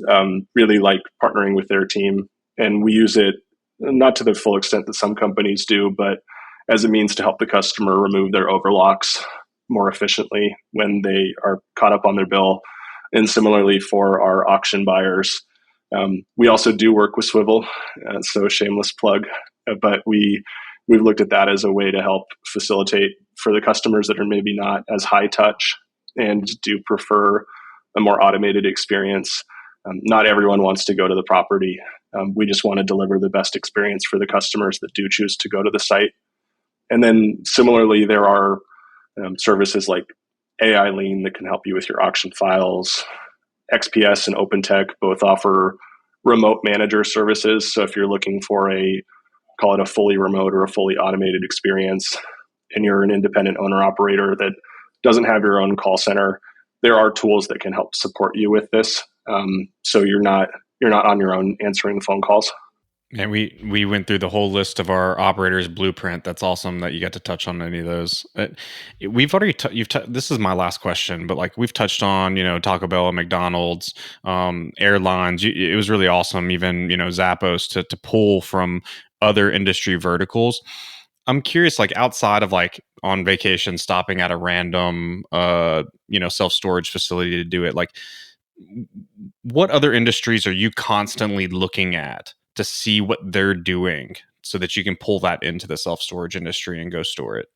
really like partnering with their team. And we use it not to the full extent that some companies do, but as a means to help the customer remove their overlocks more efficiently when they are caught up on their bill. And similarly for our auction buyers, we also do work with Swivel, so shameless plug, but we've looked at that as a way to help facilitate for the customers that are maybe not as high touch and do prefer a more automated experience. Not everyone wants to go to the property. We just want to deliver the best experience for the customers that do choose to go to the site. And then similarly, there are services like AI Lean that can help you with your auction files. XPS and OpenTech both offer remote manager services. So if you're looking for call it a fully remote or a fully automated experience, and you're an independent owner operator that doesn't have your own call center, there are tools that can help support you with this. So you're not on your own answering the phone calls. And we went through the whole list of our operators blueprint. That's awesome that you got to touch on any of those. We've already this is my last question, but like we've touched on, Taco Bell, McDonald's, airlines. It was really awesome. Even Zappos to pull from other industry verticals. I'm curious, like outside of like on vacation, stopping at a random self-storage facility to do it. Like, what other industries are you constantly looking at to see what they're doing so that you can pull that into the self-storage industry and go store it?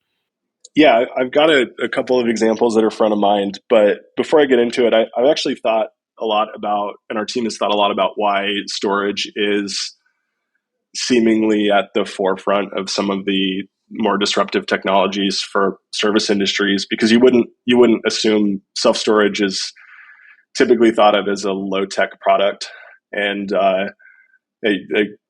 Yeah, I've got a couple of examples that are front of mind. But before I get into it, I've actually thought a lot about, and our team has thought a lot about why storage is seemingly at the forefront of some of the more disruptive technologies for service industries, because you wouldn't assume self-storage is typically thought of as a low-tech product. And I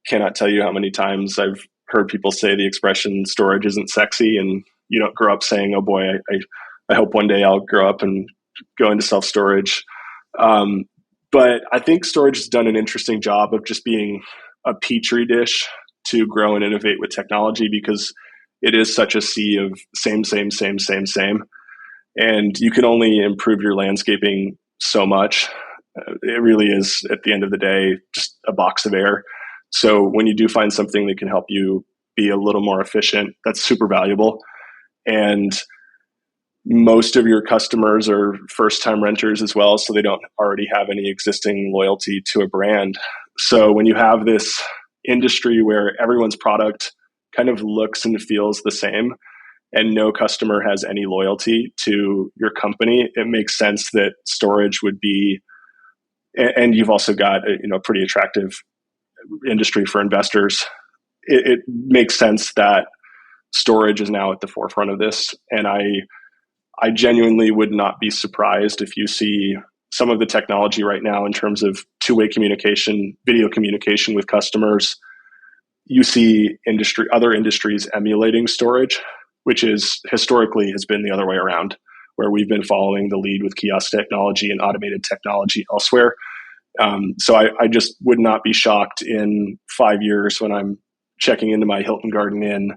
cannot tell you how many times I've heard people say the expression storage isn't sexy, and you don't grow up saying, oh boy, I hope one day I'll grow up and go into self-storage. But I think storage has done an interesting job of just being a petri dish to grow and innovate with technology, because it is such a sea of same. And you can only improve your landscaping so much. It really is, at the end of the day, just a box of air. So when you do find something that can help you be a little more efficient, that's super valuable. And most of your customers are first-time renters as well, so they don't already have any existing loyalty to a brand. So when you have this industry where everyone's product kind of looks and feels the same, and no customer has any loyalty to your company, it makes sense that storage would be, and you've also got a pretty attractive industry for investors. It makes sense that storage is now at the forefront of this. And I genuinely would not be surprised if you see some of the technology right now in terms of two-way communication, video communication with customers. You see other industries emulating storage, which is historically has been the other way around, where we've been following the lead with kiosk technology and automated technology elsewhere. So I just would not be shocked in 5 years when I'm checking into my Hilton Garden Inn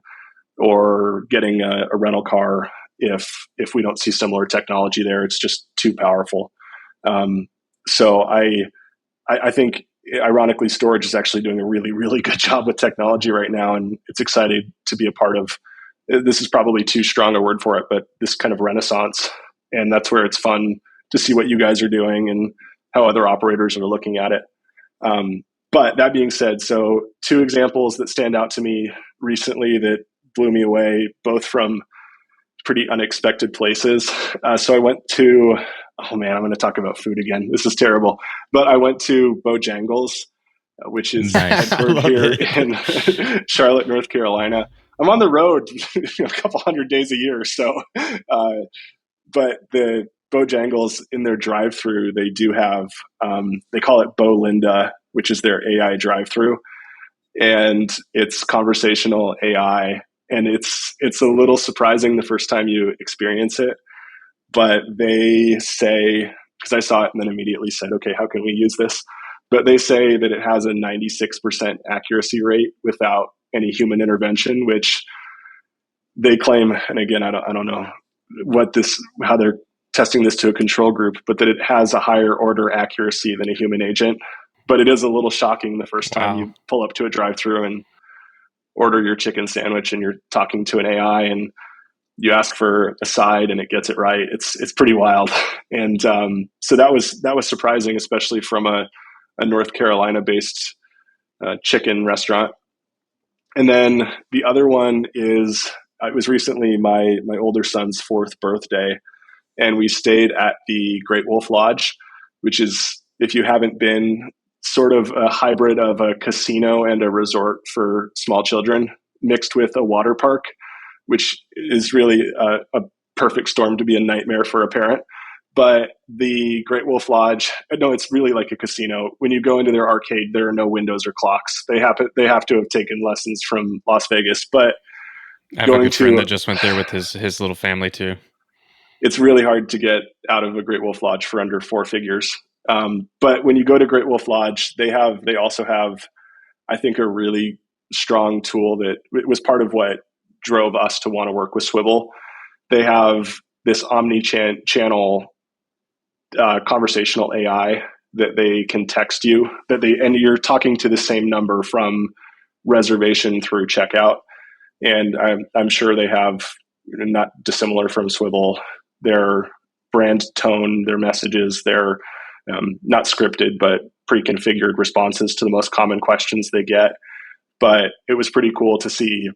or getting a rental car if we don't see similar technology there. It's just too powerful. So I think, ironically, storage is actually doing a really, really good job with technology right now, and it's exciting to be a part of. This is probably too strong a word for it, but this kind of renaissance. And that's where it's fun to see what you guys are doing and how other operators are looking at it. But that being said, so two examples that stand out to me recently that blew me away, both from pretty unexpected places. So I went to, oh man, I'm going to talk about food again. This is terrible. But I went to Bojangles, which is headquartered here in Charlotte, North Carolina. I'm on the road a couple hundred days a year. So, but the Bojangles in their drive-through, they do have, they call it Bo Linda, which is their AI drive-through. And it's conversational AI. And it's a little surprising the first time you experience it. But they say, because I saw it and then immediately said, okay, how can we use this? But they say that it has a 96% accuracy rate without any human intervention, which they claim, and again, I don't know how they're testing this to a control group, but that it has a higher order accuracy than a human agent. But it is a little shocking the first time you pull up to a drive-through and order your chicken sandwich and you're talking to an AI and you ask for a side and it gets it right. It's pretty wild. And so that was surprising, especially from a North Carolina based chicken restaurant. And then the other one is, it was recently my older son's 4th birthday, and we stayed at the Great Wolf Lodge, which is, if you haven't been, sort of a hybrid of a casino and a resort for small children mixed with a water park, which is really a perfect storm to be a nightmare for a parent. But the Great Wolf Lodge, no, it's really like a casino. When you go into their arcade, there are no windows or clocks. They have to have taken lessons from Las Vegas. But I have a good friend that just went there with his little family too. It's really hard to get out of a Great Wolf Lodge for under 4 figures. But when you go to Great Wolf Lodge, they also have, I think, a really strong tool that was part of what drove us to want to work with Swivel. They have this omni-channel conversational AI that they can text you, and you're talking to the same number from reservation through checkout. And I'm sure they have, not dissimilar from Swivel, their brand tone, their messages, their not scripted, but pre-configured responses to the most common questions they get. But it was pretty cool to see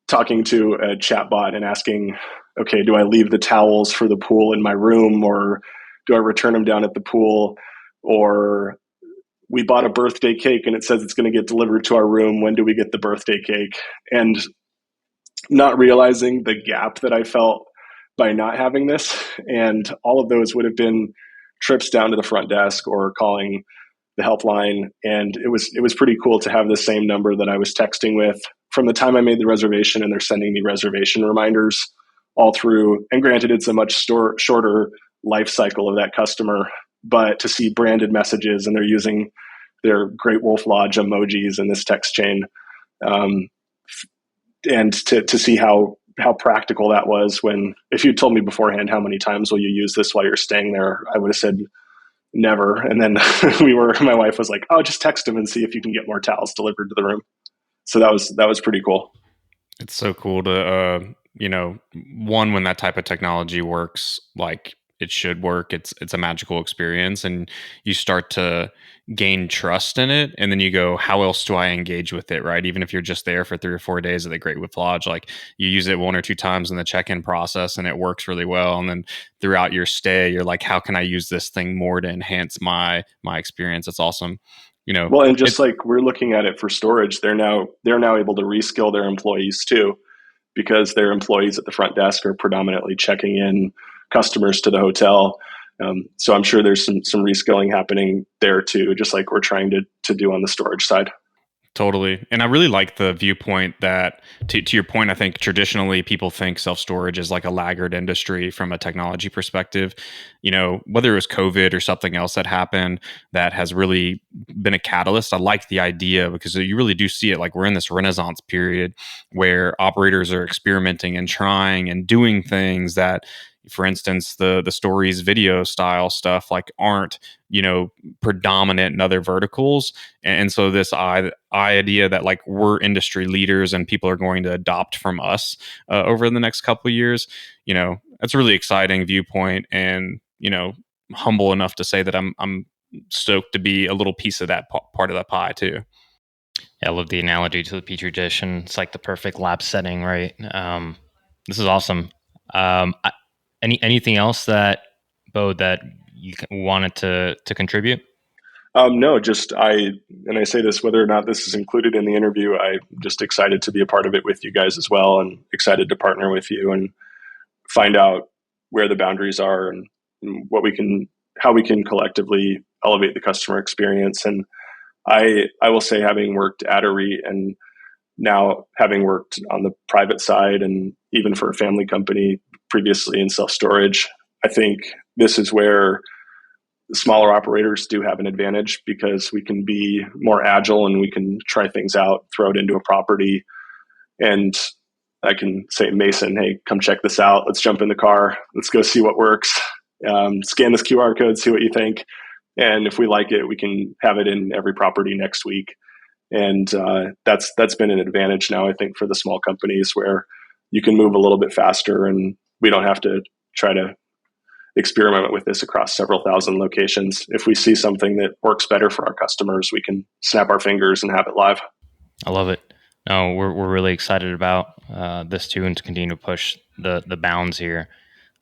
talking to a chatbot and asking, okay, do I leave the towels for the pool in my room, or do I return them down at the pool? Or we bought a birthday cake and it says it's going to get delivered to our room. When do we get the birthday cake? And not realizing the gap that I felt by not having this. And all of those would have been trips down to the front desk or calling the helpline. And it was pretty cool to have the same number that I was texting with from the time I made the reservation, and they're sending me reservation reminders all through. And granted, it's a much shorter life cycle of that customer, but to see branded messages and they're using their Great Wolf Lodge emojis in this text chain, and to see how practical that was. When, if you told me beforehand, how many times will you use this while you're staying there, I would have said never. And then my wife was like, oh, just text him and see if you can get more towels delivered to the room. So that was pretty cool. It's so cool to, one, when that type of technology works like it should work, it's a magical experience, and you start to gain trust in it. And then you go, how else do I engage with it? Right. Even if you're just there for 3 or 4 days at the Great Wolf Lodge, like you use it 1 or 2 times in the check-in process and it works really well. And then throughout your stay, you're like, how can I use this thing more to enhance my experience? It's awesome. Well, and just like we're looking at it for storage, they're now able to reskill their employees too, because their employees at the front desk are predominantly checking in customers to the hotel. So I'm sure there's some reskilling happening there too, just like we're trying to do on the storage side. Totally. And I really like the viewpoint that, to your point, I think traditionally people think self-storage is like a laggard industry from a technology perspective. Whether it was COVID or something else that happened that has really been a catalyst. I like the idea because you really do see it, like we're in this renaissance period where operators are experimenting and trying and doing things that, for instance, the stories video style stuff like aren't, predominant in other verticals. And so this idea that like we're industry leaders and people are going to adopt from us over the next couple of years, that's a really exciting viewpoint, and, humble enough to say that I'm stoked to be a little piece of that part of that pie too. Yeah, I love the analogy to the petri dish, and it's like the perfect lab setting, right? This is awesome. Anything else that, Beau, that you wanted to contribute? No, and I say this whether or not this is included in the interview, I'm just excited to be a part of it with you guys as well, and excited to partner with you and find out where the boundaries are and how we can collectively elevate the customer experience. And I will say, having worked at a REIT and now having worked on the private side and even for a family company previously in self-storage, I think this is where smaller operators do have an advantage, because we can be more agile and we can try things out, throw it into a property, and I can say, Mason, hey, come check this out. Let's jump in the car. Let's go see what works. Scan this QR code, see what you think. And if we like it, we can have it in every property next week. And that's been an advantage now, I think, for the small companies, where you can move a little bit faster and we don't have to try to experiment with this across several thousand locations. If we see something that works better for our customers, we can snap our fingers and have it live. I love it. No, we're really excited about this too, and to continue to push the bounds here.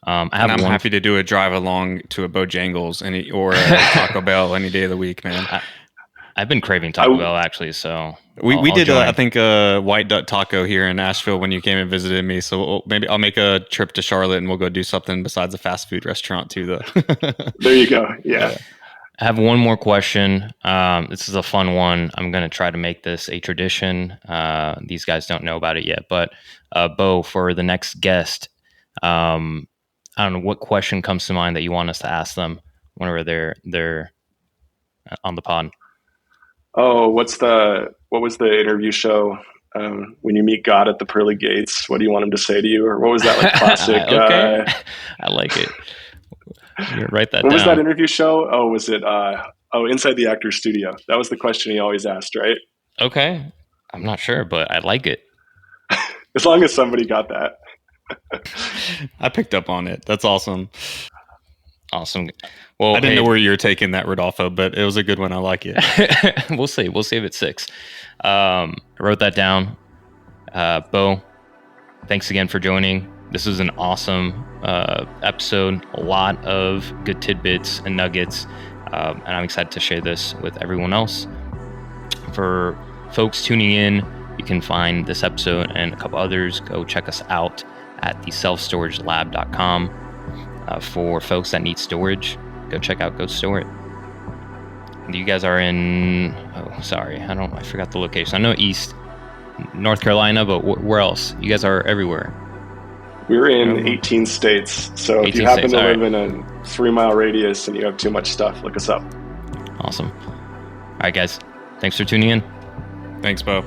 I'm happy to do a drive along to a Bojangles or a Taco Bell any day of the week, man. I've been craving Taco Bell actually, so we did I think a white duck taco here in Nashville when you came and visited me. So maybe I'll make a trip to Charlotte and we'll go do something besides a fast food restaurant too, though. There you go. Yeah. I have one more question. This is a fun one. I'm going to try to make this a tradition. These guys don't know about it yet, but Beau, for the next guest, I don't know what question comes to mind that you want us to ask them whenever they're on the pod. Oh, what was the interview show? When you meet God at the pearly gates, what do you want him to say to you? Or what was that, like, classic? Okay. I like it. Write that down. What was that interview show? Oh, was it Inside the Actor's Studio? That was the question he always asked, right? Okay. I'm not sure, but I like it. As long as somebody got that. I picked up on it. That's awesome. Awesome. Well, I didn't know where you were taking that, Rodolfo, but it was a good one. I like it. We'll see. We'll save it 6. I wrote that down. Beau, thanks again for joining. This was an awesome episode. A lot of good tidbits and nuggets. And I'm excited to share this with everyone else. For folks tuning in, you can find this episode and a couple others. Go check us out at theselfstoragelab.com. For folks that need storage, go check out Go Store It. You guys are in, I forgot the location. I know East North Carolina, but where else? You guys are everywhere. We're in 18 states. So if you happen to live in a 3-mile radius and you have too much stuff, look us up. Awesome. All right, guys. Thanks for tuning in. Thanks, Beau.